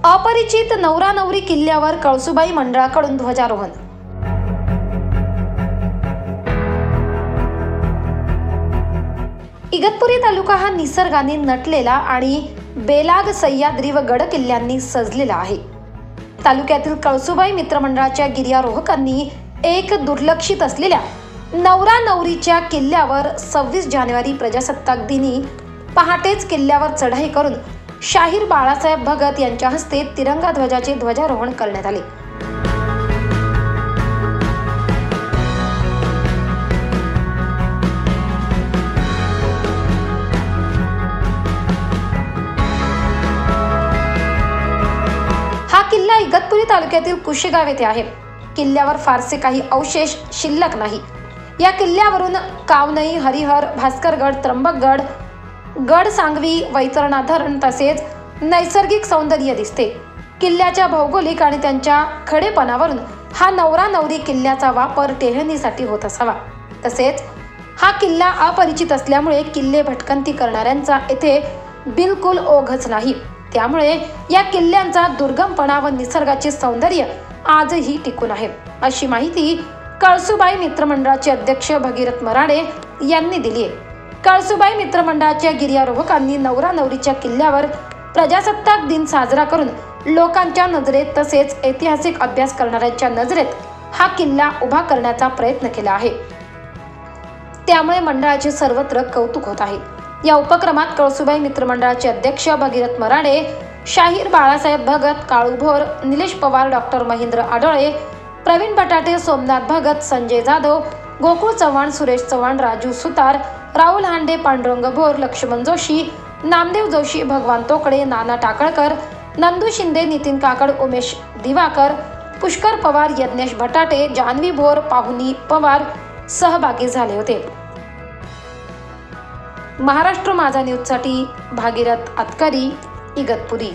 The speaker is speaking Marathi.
अपरिचित नवरा नवरी किल्ल्यावर कळसुबाई मंडळाकडून ध्वजारोहण। इगतपुरी तालुका हा निसर्गाने नटलेला आणि बेलाग सह्याद्री व गड किल्ल्यांनी सजलेला आहे। तालुक्यातील कळसुबाई मित्रमंडळाच्या गिर्यारोहकांनी एक दुर्लक्षित असलेल्या नवरा नवरीच्या किल्ल्यावर 26 जानेवारी प्रजासत्ताक दिनी पहाटेच किल्ल्यावर चढाई करून शाहीर बाळासाहेब भगत यांच्या हस्ते तिरंगा ध्वजाचे ध्वजारोहण करण्यात आले। हा किल्ला इगतपुरी तालुक्यातील कुशेगाव येथे आहे। किल्ल्यावर फारसे काही अवशेष शिल्लक नाही। या किल्ल्यावरून कावनई, हरिहर, भास्करगड, त्र्यंबकगड, गड सांगवी, वैतरणा धरण तसेच नैसर्गिक सौंदर्य दिसते। किल्ल्याच्या भौगोलिक आणि त्यांच्या खडेपणावरून हा नवरा नवरी किल्ल्याचा वापर टेहळणीसाठी होत असावा। तसेच हा किल्ला अपरिचित असल्यामुळे किल्ले भटकंती करणाऱ्यांचा येथे बिलकुल ओघच नाही। त्यामुळे या किल्ल्यांचा दुर्गमपणा व निसर्गाचे सौंदर्य आजही टिकून आहे, अशी माहिती कळसुबाई मित्रमंडळाचे अध्यक्ष भगीरथ मराडे यांनी दिली आहे। कळसुबाई मित्रमंडळाच्या गिर्यारोहकांनी नवरा नवरीच्या किल्ल्यावर प्रजासत्ताक दिन साजरा करून लोकांच्या नजरेत तसेच ऐतिहासिक अभ्यास करणाऱ्यांच्या नजरेत हा किल्ला उभा करण्याचा प्रयत्न केला आहे। त्यामुळे मंडळाचे सर्वत्र कौतुक होत आहे। या उपक्रमात कळसुबाई मित्रमंडळाचे अध्यक्ष भगीरथ मराडे, शाहीर बाळासाहेब भगत, काळू भोर, निलेश पवार, डॉक्टर महेंद्र आडळे, प्रवीण बटाटे, सोमनाथ भगत, संजय जाधव, गोकुळ चव्हाण, सुरेश चव्हाण, राजू सुतार, राहुल हांडे, पांडुरंग भोर, लक्ष्मण जोशी, नामदेव जोशी, भगवान तोकडे, नाना टाकळकर, नंदू शिंदे, नितीन काकड, उमेश दिवाकर, पुष्कर पवार, यज्ञेश बटाटे, जान्हवी भोर, पाहुनी पवार सहभागी झाले होते। महाराष्ट्र माझा न्यूजसाठी भागीरथ अतकरी, इगतपुरी।